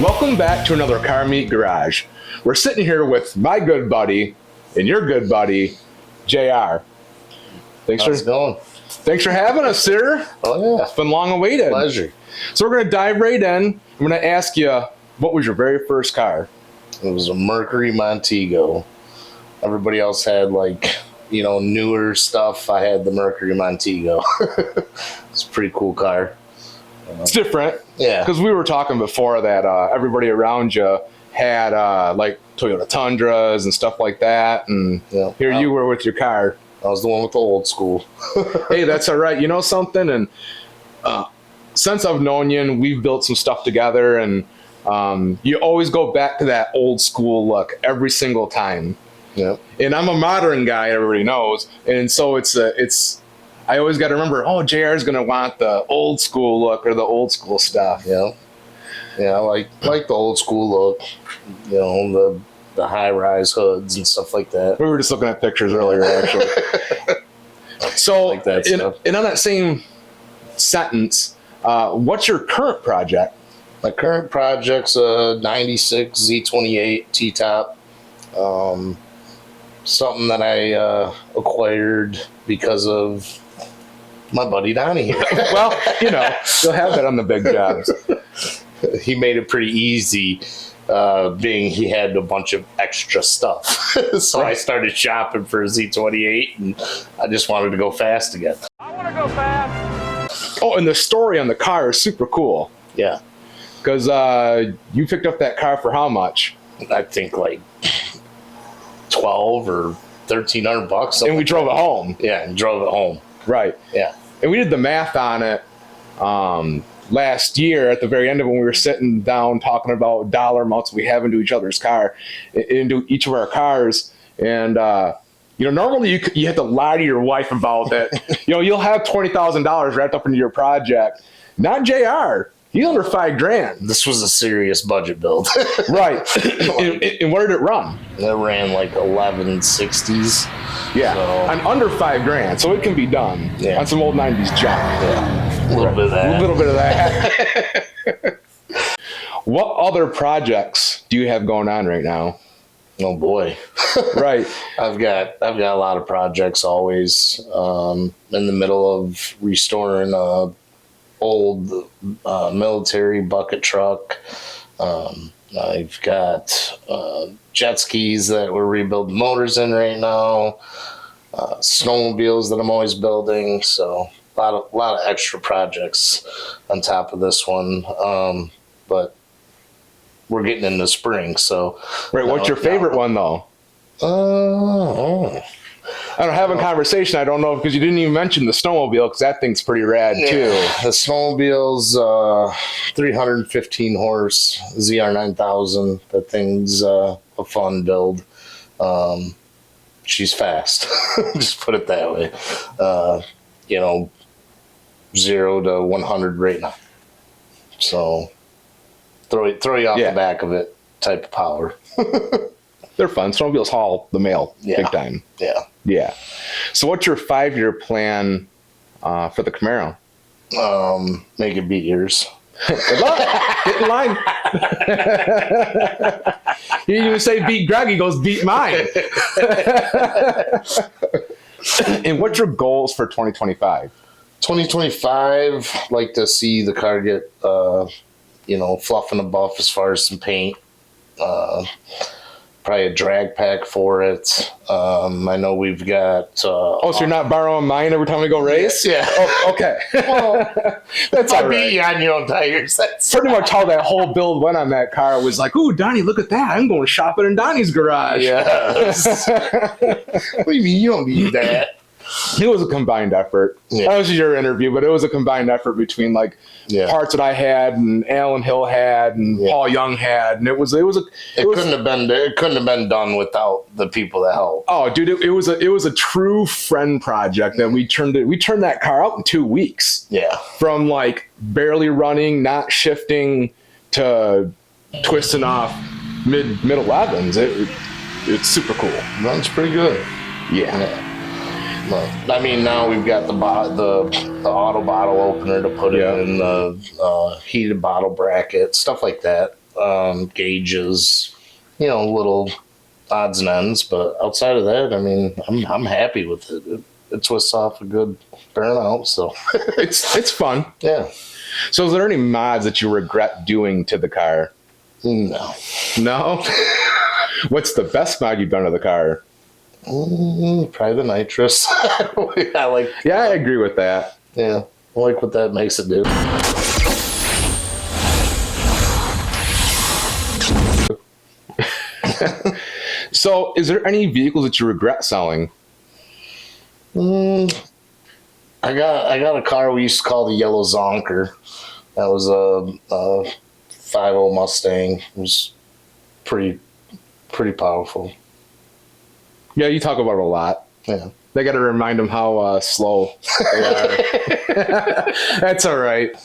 Welcome back to another Car Meet Garage. We're sitting here with my good buddy and your good buddy, JR. Thanks for having us, sir. Oh yeah, it's been long awaited. Pleasure. So we're gonna dive right in. I'm gonna ask you, what was your very first car? It was a Mercury Montego. Everybody else had newer stuff. I had the Mercury Montego. It's a pretty cool car. It's different. Yeah. Because we were talking before that everybody around you had like Toyota Tundras and stuff like that. And here you were with your car. I was the one with the old school. Hey, that's all right. You know something? And since I've known you and we've built some stuff together, and you always go back to that old school look every single time. Yeah. And I'm a modern guy, everybody knows. And so I always got to remember, JR is going to want the old school look or the old school stuff. Yeah. Yeah, I like the old school look. The high-rise hoods and stuff like that. We were just looking at pictures earlier, actually. So, like that stuff. And on that same sentence, what's your current project? My current project's a 96 Z28 T-top. Something that I acquired because of my buddy Donnie here. Well, you'll have that on the big jobs. He made it pretty easy, being he had a bunch of extra stuff. So I started shopping for a Z28, and I just wanted to go fast again. I want to go fast. Oh, and the story on the car is super cool. Yeah. Because you picked up that car for how much? I think like $1,200 or $1,300. And we drove it home. Yeah, and drove it home. Right. Yeah. And we did the math on it last year at the very end of it when we were sitting down talking about dollar amounts we have into each other's car, into each of our cars. And, normally you have to lie to your wife about that. You'll have $20,000 wrapped up into your project. Not JR. He's under $5,000. This was a serious budget build. Right. And where did it run? It ran like 1160s. Yeah. And under $5,000. So it can be done on some old 90s junk. Yeah. A little bit of that. What other projects do you have going on right now? Oh boy. Right. I've got a lot of projects always, in the middle of restoring old military bucket truck. I've got jet skis that we're rebuilding motors in right now, snowmobiles that I'm always building. So a lot of extra projects on top of this one. But we're getting into spring, so. Right. What's your favorite one though? I don't have a conversation. I don't know, because you didn't even mention the snowmobile, because that thing's pretty rad too. The snowmobile's 315 horse ZR9000. That thing's a fun build. She's fast. Just put it that way. 0 to 100 right now. So throw you off the back of it type of power. They're fun. Snowmobiles haul the mail big time. Yeah. Yeah. So what's your 5-year plan for the Camaro? Make it beat yours. Good luck. Get in line. You didn't even say beat Greg. He goes, beat mine. And what's your goals for 2025? 2025, like to see the car get, fluff and a buff as far as some paint. Probably a drag pack for it. I know we've got. So you're not borrowing mine every time we go race? Yeah. Oh, okay. Well, that's all right. Be on your own tires. That's pretty much how that whole build went on that car. Was like, ooh, Donnie, look at that! I'm going shopping in Donnie's garage. Yes. What do you mean you don't need that? It was a combined effort. Yeah. That was your interview, but it was a combined effort between parts that I had and Alan Hill had and Paul Young had, and it couldn't have been done without the people that helped. Oh, dude, it was a true friend project that we turned that car out in 2 weeks. Yeah, from barely running, not shifting, to twisting off mid 11s. It's super cool. Runs pretty good. Yeah. I mean, now we've got the auto bottle opener to put it in the heated bottle bracket, stuff like that. gauges, little odds and ends. But outside of that, I mean, I'm happy with it. It twists off a good burnout, so It's fun. yeah. So, is there any mods that you regret doing to the car? No. No. What's the best mod you've done to the car? Probably the nitrous. I like. Yeah, I agree with that. Yeah, I like what that makes it do. So, is there any vehicles that you regret selling? I got a car we used to call the Yellow Zonker. That was a 5.0 Mustang. It was pretty powerful. Yeah, you talk about it a lot. Yeah. They got to remind them how slow they are. That's all right.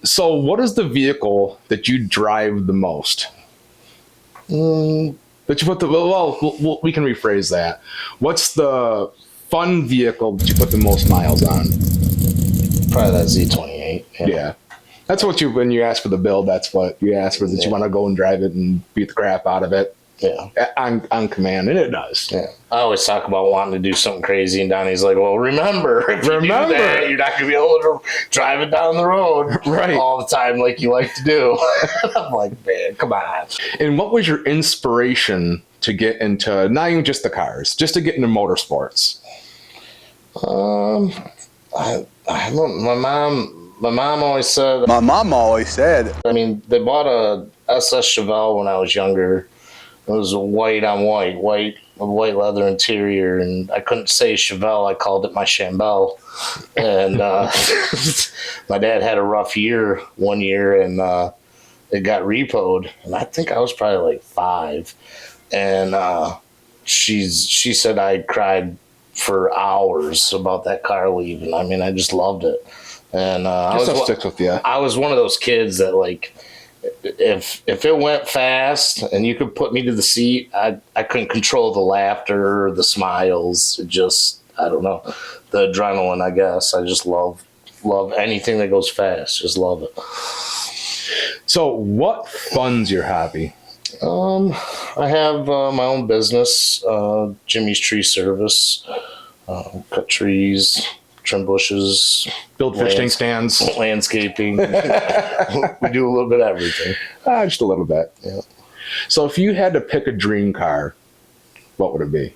So, what is the vehicle that you drive the most? That you put the well, we can rephrase that. What's the fun vehicle that you put the most miles on? Probably that Z28. Yeah. That's what when you ask for the build, that's what you ask for, that you want to go and drive it and beat the crap out of it. Yeah. On command, and it does. Yeah. I always talk about wanting to do something crazy, and Donnie's like, well, remember, if you do that, you're not going to be able to drive it down the road right all the time like you like to do. I'm like, man, come on. And what was your inspiration to get into, not even just the cars, just to get into motorsports? I don't, my mom always said, I mean, they bought a SS Chevelle when I was younger. It was white on white leather interior, and I couldn't say Chevelle. I called it my Chambelle. And my dad had a rough year one year, and it got repoed. And I think I was probably like 5. And she said I cried for hours about that car leaving. I mean, I just loved it. And Sticks with you. I was one of those kids that, like, if it went fast and you could put me to the seat, I couldn't control the laughter or the smiles. It just, I don't know, the adrenaline, I guess. I just love anything that goes fast. Just love it. So what funds your hobby? I have my own business, Jimmy's Tree Service. Cut trees, trim bushes, Build fish tank stands. landscaping. We do a little bit of everything. Just a little bit. Yeah. So if you had to pick a dream car, what would it be?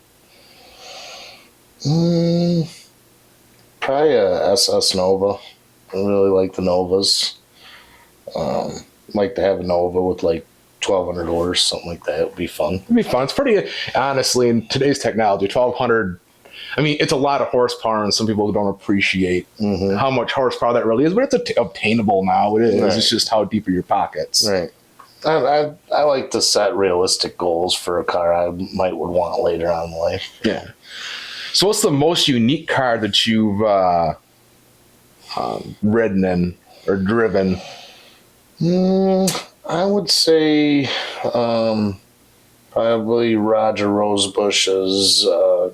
Probably a SS Nova. I really like the Novas. Like to have a Nova with like 1,200 horse, something like that. It would be fun. It'd be fun. It's pretty, honestly, in today's technology, 1,200, I mean, it's a lot of horsepower, and some people don't appreciate how much horsepower that really is, but it's obtainable now. It is. Right. It's just how deep are your pockets. Right. I like to set realistic goals for a car I would want later on in life. Yeah. So what's the most unique car that you've ridden in or driven? I would say probably Roger Rosebush's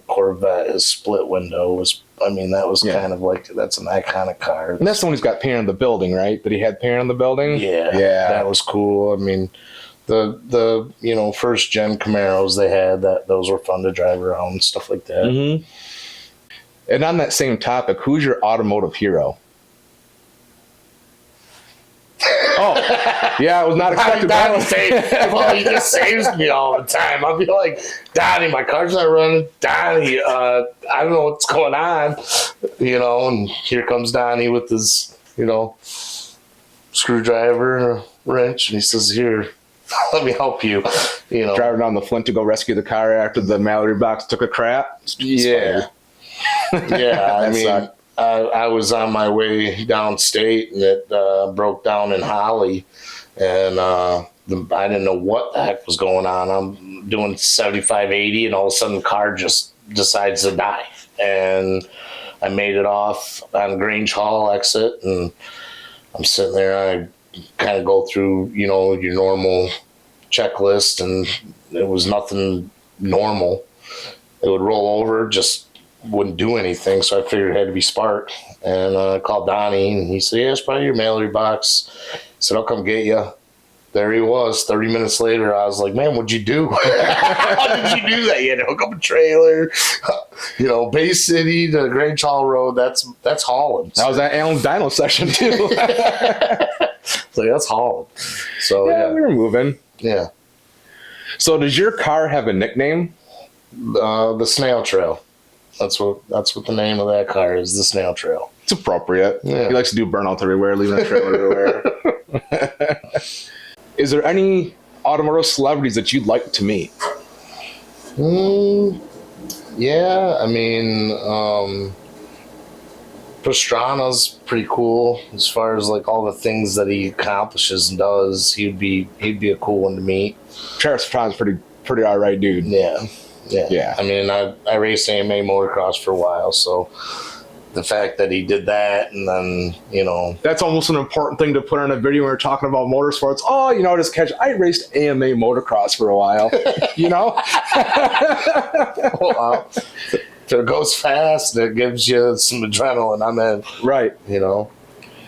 Corvette. His split window was, that was kind of like, that's an iconic car. And that's the one who's got paint on the building, right? That he had paint on the building? Yeah. That was cool. I mean, the first gen Camaros they had, those were fun to drive around and stuff like that. Mm-hmm. And on that same topic, who's your automotive hero? Oh, yeah, I was not expecting that. Well, he just saves me all the time. I'll be like, Donnie, my car's not running. Donnie, I don't know what's going on. And here comes Donnie with his, screwdriver and a wrench, and he says, here, let me help you. Driving down the Flint to go rescue the car after the Mallory box took a crap. Yeah. Yeah, I was on my way downstate, and it broke down in Holly, and I didn't know what the heck was going on. I'm doing 75, 80, and all of a sudden the car just decides to die. And I made it off on Grange Hall exit, and I'm sitting there, and I kind of go through, your normal checklist, and it was nothing normal. It would roll over, just wouldn't do anything, so I figured it had to be spark. And I called Donnie, and he said, yeah, it's probably your Mallory box. He said, I'll come get you. there he was. 30 minutes later, I was like, man, what'd you do? How did you do that? You had to hook up a trailer. You know, Bay City to Grange Hall Road, that's hauling. That was that Alan Dino session too. So that's hauling. So Yeah, we were moving. yeah. So does your car have a nickname? The Snail Trail. That's what the name of that car is, the Snail Trail. It's appropriate. Yeah. He likes to do burnout everywhere, leaving a trailer everywhere. Is there any automotive celebrities that you'd like to meet? Yeah, I mean, Pastrana's pretty cool as far as like all the things that he accomplishes and does. He'd be a cool one to meet. Travis Patron's pretty all right dude. Yeah. I mean, I raced AMA motocross for a while, so the fact that he did that, and then, you know, That's almost an important thing to put on a video when we're talking about motorsports. Oh, you know, just catch. I raced AMA motocross for a while. You know. if it goes fast, it gives you some adrenaline. I'm in, Right. you know.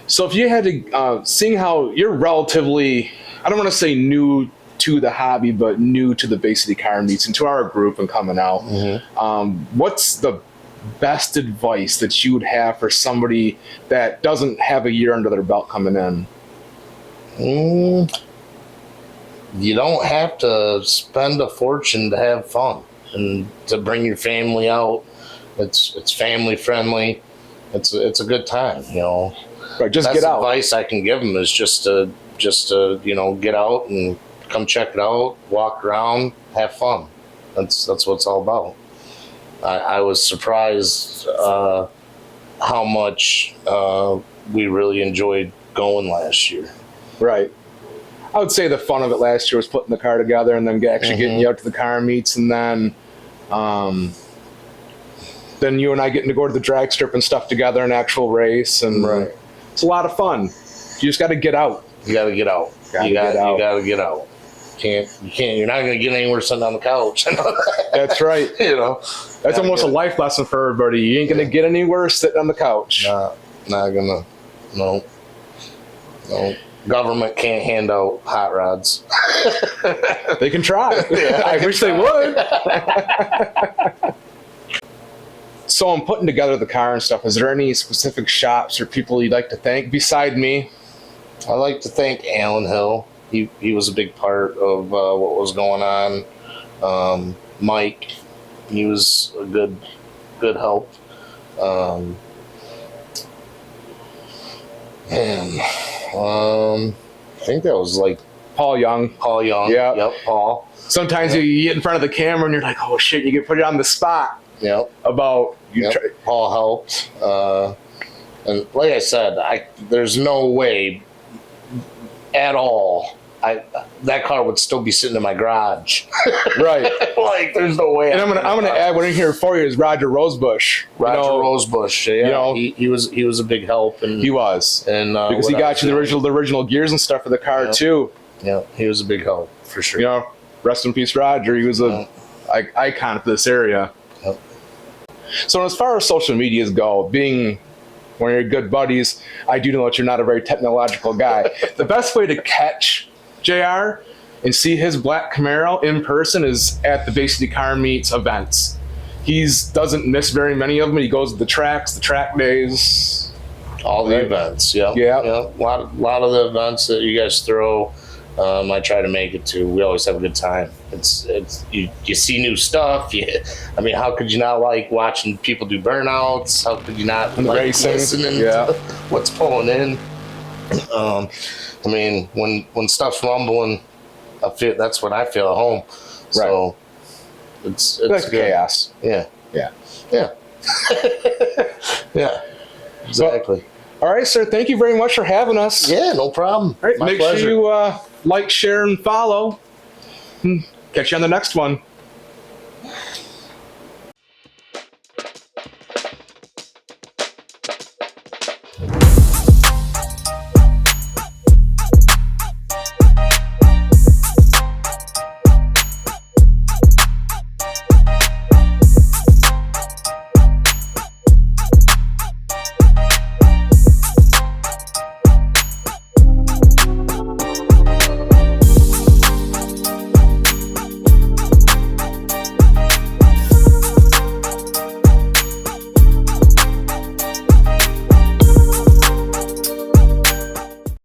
So if you had to, seeing how you're relatively, I don't want to say new to the hobby, but new to the Bay City car meets and to our group and coming out, what's the best advice that you would have for somebody that doesn't have a year under their belt coming in? You don't have to spend a fortune to have fun and to bring your family out. It's family friendly. It's a good time, you know. Right, just Best get out. advice I can give them is just to you know, get out and come check it out, walk around, have fun. That's what it's all about. I was surprised how much we really enjoyed going last year. Right. I would say the fun of it last year was putting the car together and then actually getting you out to the car meets, and then you and I getting to go to the drag strip and stuff together, an actual race, and it's a lot of fun. You just got to get out. You got to get out. You got to get out. You can't. You're not going to get anywhere sitting on the couch. That's right. You know, that's almost a life lesson for everybody. You ain't going to get anywhere sitting on the couch. Not gonna. No. Government can't hand out hot rods. They can try. I wish they would. So I'm putting together the car and stuff. Is there any specific shops or people you'd like to thank beside me? I'd like to thank Alan Hill. He was a big part of what was going on. Mike, he was a good help. I think that was like Paul Young. Paul Young. Yeah. Yep, Paul. Sometimes you get in front of the camera and you're like, oh shit, you get put it on the spot. Yep. About you. Yep. Paul helped. And like I said, there's no way at all that car would still be sitting in my garage. Right. Like there's no way. And I'm gonna add one in here for you is Roger Rosebush. Rosebush. Yeah. You know, he was a big help, and he was. And because he got you the original gears and stuff for the car too. Yeah, he was a big help for sure. You know, rest in peace, Roger. He was a icon for this area. Yep. So as far as social medias go, being one of your good buddies, I do know that you're not a very technological guy. The best way to catch JR and see his black Camaro in person is at the Bay City Car Meets events. He doesn't miss very many of them. He goes to the tracks, the track days. All the events, yeah. A lot of the events that you guys throw, I try to make it to. We always have a good time. It's you see new stuff. I mean, how could you not like watching people do burnouts? How could you not like listening to what's pulling in? I mean, when stuff's rumbling, that's when I feel at home. So it's like chaos. Yeah. Yeah. Exactly. All right, sir. Thank you very much for having us. Yeah, no problem. All right, My make pleasure. sure you like, share, and follow. Catch you on the next one.